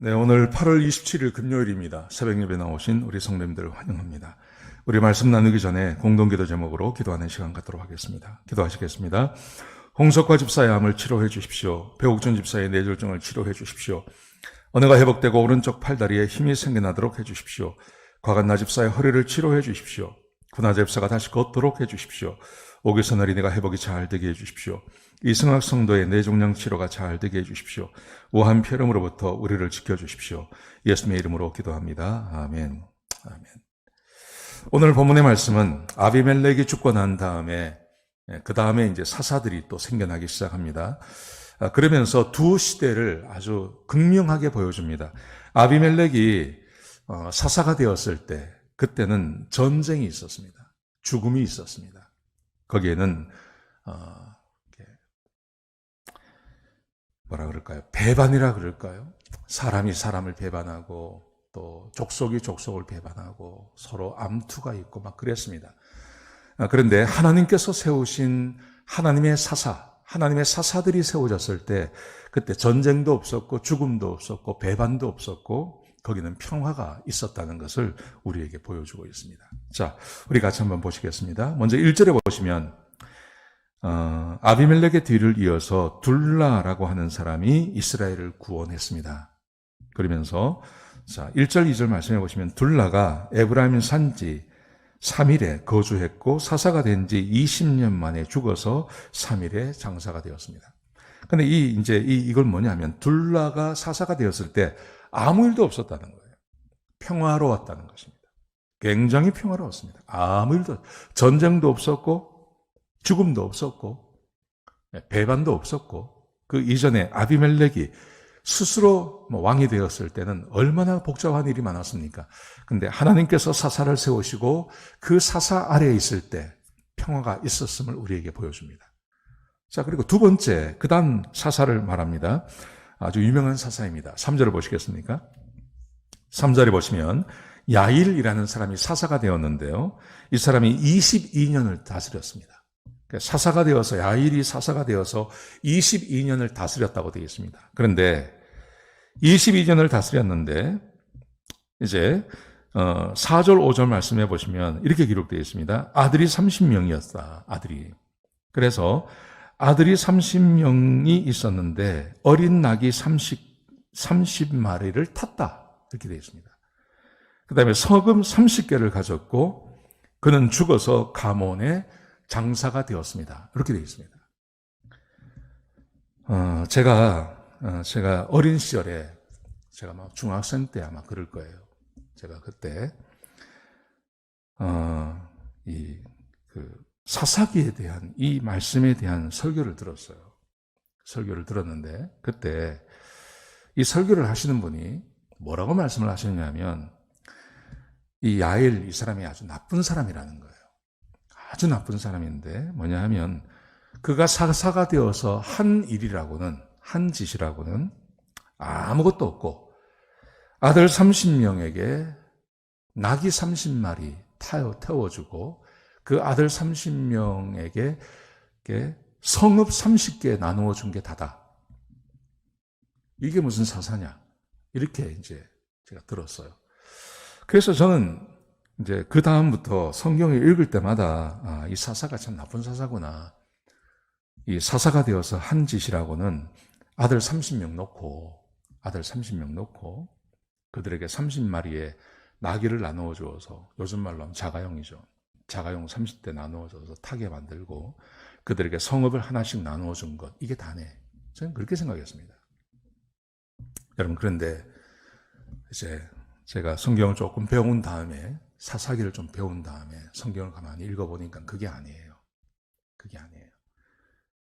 네, 오늘 8월 27일 금요일입니다. 새벽 예배 나오신 우리 성도님들을 환영합니다. 우리 말씀 나누기 전에 공동기도 제목으로 기도하는 시간 갖도록 하겠습니다. 기도하시겠습니다. 홍석화 집사의 암을 치료해 주십시오. 배옥준 집사의 뇌졸중을 치료해 주십시오. 언어가 회복되고 오른쪽 팔다리에 힘이 생겨나도록 해 주십시오. 과간나 집사의 허리를 치료해 주십시오. 구나 집사가 다시 걷도록 해 주십시오. 오기선 어린이가 회복이 잘 되게 해 주십시오. 이승학 성도의 뇌종양 치료가 잘 되게 해 주십시오. 우한 폐렴으로부터 우리를 지켜주십시오. 예수님의 이름으로 기도합니다. 아멘. 아멘. 오늘 본문의 말씀은 아비멜렉이 죽고 난 다음에 그 다음에 이제 사사들이 또 생겨나기 시작합니다. 그러면서 두 시대를 아주 극명하게 보여줍니다. 아비멜렉이 사사가 되었을 때 그때는 전쟁이 있었습니다. 죽음이 있었습니다. 거기에는 뭐라 그럴까요? 배반이라 그럴까요? 사람이 사람을 배반하고 또 족속이 족속을 배반하고 서로 암투가 있고 막 그랬습니다. 그런데 하나님께서 세우신 하나님의 사사들이 세워졌을 때 그때 전쟁도 없었고 죽음도 없었고 배반도 없었고 거기는 평화가 있었다는 것을 우리에게 보여주고 있습니다. 자, 우리 같이 한번 보시겠습니다. 먼저 1절에 보시면 아비멜렉의 뒤를 이어서 둘라라고 하는 사람이 이스라엘을 구원했습니다. 그러면서 자 1절 2절 말씀해 보시면 둘라가 에브라임 산지 3일에 거주했고 사사가 된 지 20년 만에 죽어서 3일에 장사가 되었습니다. 근데 이걸 뭐냐면 둘라가 사사가 되었을 때 아무 일도 없었다는 거예요. 평화로웠다는 것입니다. 굉장히 평화로웠습니다. 아무 일도 전쟁도 없었고 죽음도 없었고 배반도 없었고 그 이전에 아비멜렉이 스스로 왕이 되었을 때는 얼마나 복잡한 일이 많았습니까? 근데 하나님께서 사사를 세우시고 그 사사 아래에 있을 때 평화가 있었음을 우리에게 보여줍니다. 자, 그리고 두 번째 그 다음 사사를 말합니다. 아주 유명한 사사입니다. 3절을 보시겠습니까? 3절에 보시면 야일이라는 사람이 사사가 되었는데요. 이 사람이 22년을 다스렸습니다. 사사가 되어서 야일이 사사가 되어서 22년을 다스렸다고 되어 있습니다. 그런데 22년을 다스렸는데 이제 4절 5절 말씀해 보시면 이렇게 기록되어 있습니다. 아들이 30명이었다. 그래서 아들이 30명이 있었는데 어린 낙이 30마리를 탔다. 이렇게 되어 있습니다. 그 다음에 서금 30개를 가졌고 그는 죽어서 가몬에 장사가 되었습니다. 이렇게 되어 있습니다. 제가 어린 시절에 제가 막 중학생 때 아마 그럴 거예요. 제가 그때 사사기에 대한 이 말씀에 대한 설교를 들었어요. 설교를 들었는데 그때 이 설교를 하시는 분이 뭐라고 말씀을 하셨냐면 이 야일 이 사람이 아주 나쁜 사람이라는 거예요. 아주 나쁜 사람인데 뭐냐 하면 그가 사사가 되어서 한 짓이라고는 아무것도 없고 아들 30명에게 낙이 30마리 태워주고 그 아들 30명에게 성읍 30개 나누어 준 게 다다. 이게 무슨 사사냐? 이렇게 이제 제가 들었어요. 그래서 저는 이제 그 다음부터 성경을 읽을 때마다 이 사사가 참 나쁜 사사구나. 이 사사가 되어서 한 짓이라고는 아들 30명 놓고 그들에게 30마리의 나귀를 나누어 주어서 요즘 말로 하면 자가용이죠. 자가용 30대 나누어 줘서 타게 만들고 그들에게 성읍을 하나씩 나누어 준 것. 이게 다네. 저는 그렇게 생각했습니다. 여러분 그런데 이제 제가 성경을 조금 배운 다음에 사사기를 좀 배운 다음에 성경을 가만히 읽어보니까 그게 아니에요.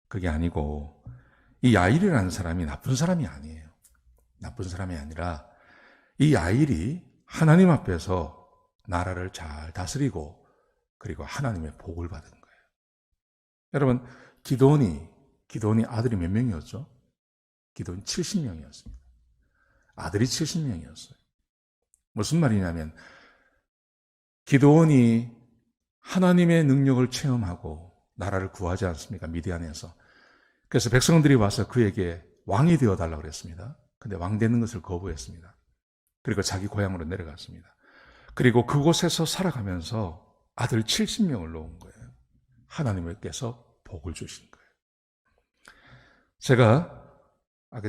그게 아니고 이 야일이라는 사람이 나쁜 사람이 아니에요. 나쁜 사람이 아니라 이 야일이 하나님 앞에서 나라를 잘 다스리고 그리고 하나님의 복을 받은 거예요. 여러분 기드온이 아들이 몇 명이었죠? 기드온이 70명이었습니다. 아들이 70명이었어요. 무슨 말이냐면 기드온이 하나님의 능력을 체험하고 나라를 구하지 않습니까? 미디안에서. 그래서 백성들이 와서 그에게 왕이 되어달라고 그랬습니다. 근데 왕 되는 것을 거부했습니다. 그리고 자기 고향으로 내려갔습니다. 그리고 그곳에서 살아가면서 아들 70명을 놓은 거예요. 하나님께서 복을 주신 거예요. 제가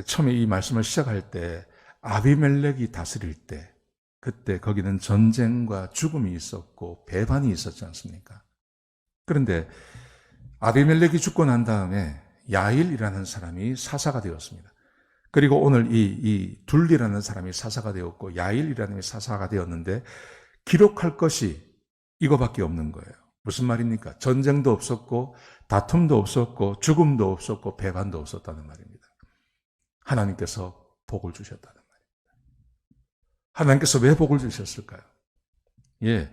처음에 이 말씀을 시작할 때 아비멜렉이 다스릴 때 그때 거기는 전쟁과 죽음이 있었고 배반이 있었지 않습니까? 그런데 아비멜렉이 죽고 난 다음에 야일이라는 사람이 사사가 되었습니다. 그리고 오늘 이 둘리라는 사람이 사사가 되었고 야일이라는 사람이 사사가 되었는데 기록할 것이 이거밖에 없는 거예요. 무슨 말입니까? 전쟁도 없었고 다툼도 없었고 죽음도 없었고 배반도 없었다는 말입니다. 하나님께서 복을 주셨다는 말입니다. 하나님께서 왜 복을 주셨을까요? 예,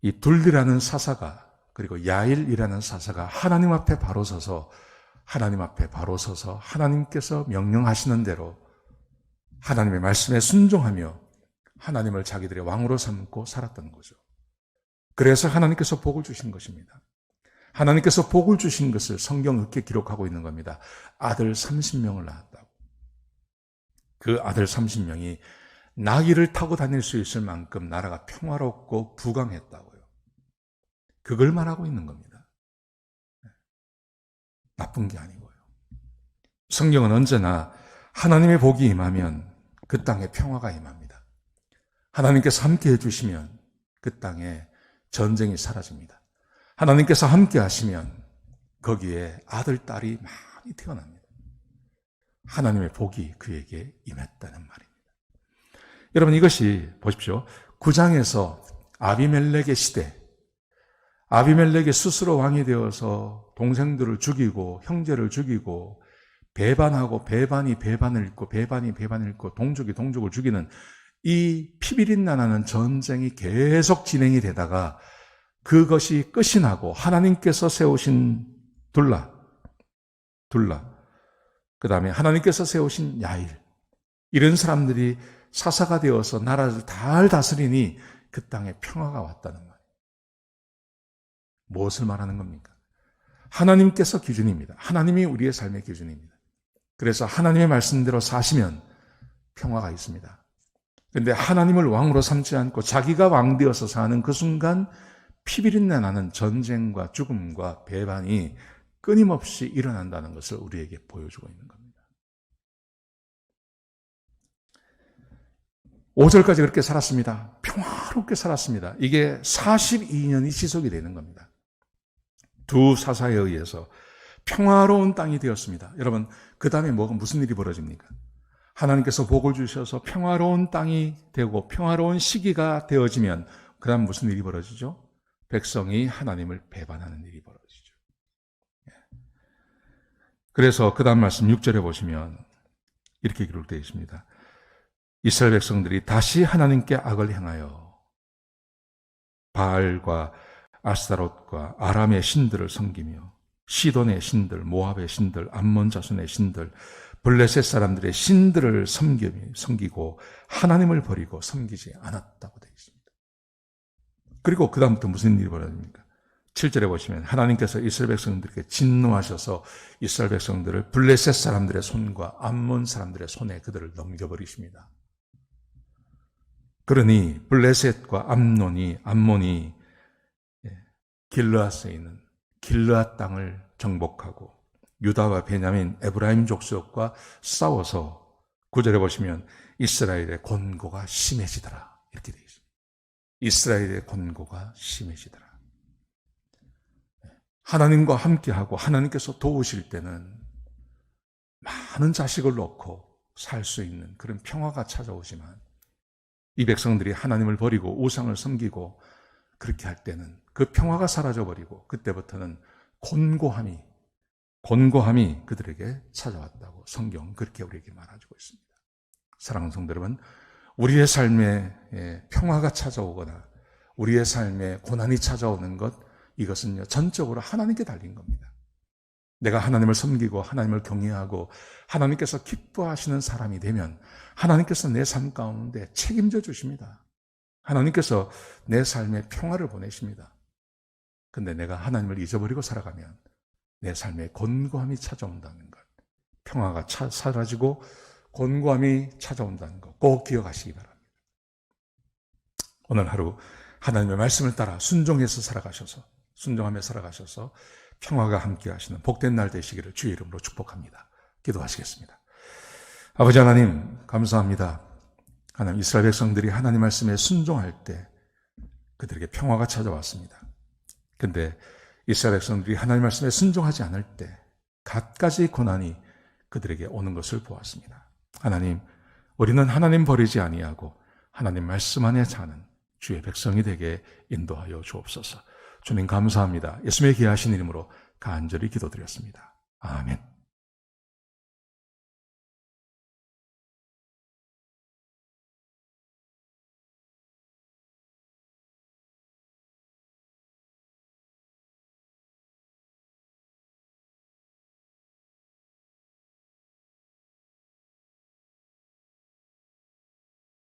이 둘리라는 사사가 그리고 야일이라는 사사가 하나님 앞에 바로 서서 하나님께서 명령하시는 대로 하나님의 말씀에 순종하며 하나님을 자기들의 왕으로 삼고 살았던 거죠. 그래서 하나님께서 복을 주신 것입니다. 하나님께서 복을 주신 것을 성경 이렇게 기록하고 있는 겁니다. 아들 30명을 낳았다고. 그 아들 30명이 나귀를 타고 다닐 수 있을 만큼 나라가 평화롭고 부강했다고요. 그걸 말하고 있는 겁니다. 나쁜 게 아니고요. 성경은 언제나 하나님의 복이 임하면 그 땅에 평화가 임합니다. 하나님께서 함께 해주시면 그 땅에 전쟁이 사라집니다. 하나님께서 함께 하시면 거기에 아들, 딸이 많이 태어납니다. 하나님의 복이 그에게 임했다는 말입니다. 여러분 이것이 보십시오. 9장에서 아비멜렉의 시대, 아비멜렉이 스스로 왕이 되어서 동생들을 죽이고 형제를 죽이고 배반하고 배반이 배반을 읽고 배반이 배반을 읽고 동족이 동족을 죽이는 이 피비린내나는 전쟁이 계속 진행이 되다가 그것이 끝이 나고 하나님께서 세우신 둘라 그 다음에 하나님께서 세우신 야일 이런 사람들이 사사가 되어서 나라를 잘 다스리니 그 땅에 평화가 왔다는 말이에요. 무엇을 말하는 겁니까? 하나님께서 기준입니다. 하나님이 우리의 삶의 기준입니다. 그래서 하나님의 말씀대로 사시면 평화가 있습니다. 그런데 하나님을 왕으로 삼지 않고 자기가 왕 되어서 사는 그 순간 피비린내 나는 전쟁과 죽음과 배반이 끊임없이 일어난다는 것을 우리에게 보여주고 있는 겁니다. 5절까지 그렇게 살았습니다. 평화롭게 살았습니다. 이게 42년이 지속이 되는 겁니다. 두 사사에 의해서 평화로운 땅이 되었습니다. 여러분, 그 다음에 무슨 일이 벌어집니까? 하나님께서 복을 주셔서 평화로운 땅이 되고 평화로운 시기가 되어지면 그 다음 무슨 일이 벌어지죠? 백성이 하나님을 배반하는 일이 벌어지죠. 그래서 그 다음 말씀 6절에 보시면 이렇게 기록되어 있습니다. 이스라엘 백성들이 다시 하나님께 악을 행하여 바알과 아스타롯과 아람의 신들을 섬기며 시돈의 신들, 모압의 신들, 암몬 자손의 신들, 블레셋 사람들의 신들을 섬기고 하나님을 버리고 섬기지 않았다고 되어 있습니다. 그리고 그 다음부터 무슨 일이 벌어집니까? 7절에 보시면 하나님께서 이스라엘 백성들에게 진노하셔서 이스라엘 백성들을 블레셋 사람들의 손과 암몬 사람들의 손에 그들을 넘겨버리십니다. 그러니 블레셋과 암몬이 길르앗에 있는 길르앗 땅을 정복하고 유다와 베냐민, 에브라임 족속과 싸워서 9절에 보시면 이스라엘의 권고가 심해지더라. 이렇게 되어 있습니다. 이스라엘의 권고가 심해지더라. 하나님과 함께하고 하나님께서 도우실 때는 많은 자식을 놓고 살 수 있는 그런 평화가 찾아오지만 이 백성들이 하나님을 버리고 우상을 섬기고 그렇게 할 때는 그 평화가 사라져버리고 그때부터는 곤고함이 그들에게 찾아왔다고 성경 그렇게 우리에게 말해주고 있습니다. 사랑하는 성도 여러분, 우리의 삶에 평화가 찾아오거나 우리의 삶에 고난이 찾아오는 것, 이것은요 전적으로 하나님께 달린 겁니다. 내가 하나님을 섬기고 하나님을 경외하고 하나님께서 기뻐하시는 사람이 되면 하나님께서 내 삶 가운데 책임져 주십니다. 하나님께서 내 삶에 평화를 보내십니다. 근데 내가 하나님을 잊어버리고 살아가면 내 삶에 곤고함이 찾아온다는 것, 평화가 사라지고 곤고함이 찾아온다는 거 꼭 기억하시기 바랍니다. 오늘 하루 하나님의 말씀을 따라 순종하며 살아가셔서 평화가 함께 하시는 복된 날 되시기를 주의 이름으로 축복합니다. 기도하시겠습니다. 아버지 하나님 감사합니다. 하나님, 이스라엘 백성들이 하나님 말씀에 순종할 때 그들에게 평화가 찾아왔습니다. 근데 이스라엘 백성들이 하나님 말씀에 순종하지 않을 때 갖가지 고난이 그들에게 오는 것을 보았습니다. 하나님, 우리는 하나님 버리지 아니하고 하나님 말씀 안에 사는 주의 백성이 되게 인도하여 주옵소서. 주님 감사합니다. 예수님의 귀하신 이름으로 간절히 기도드렸습니다. 아멘.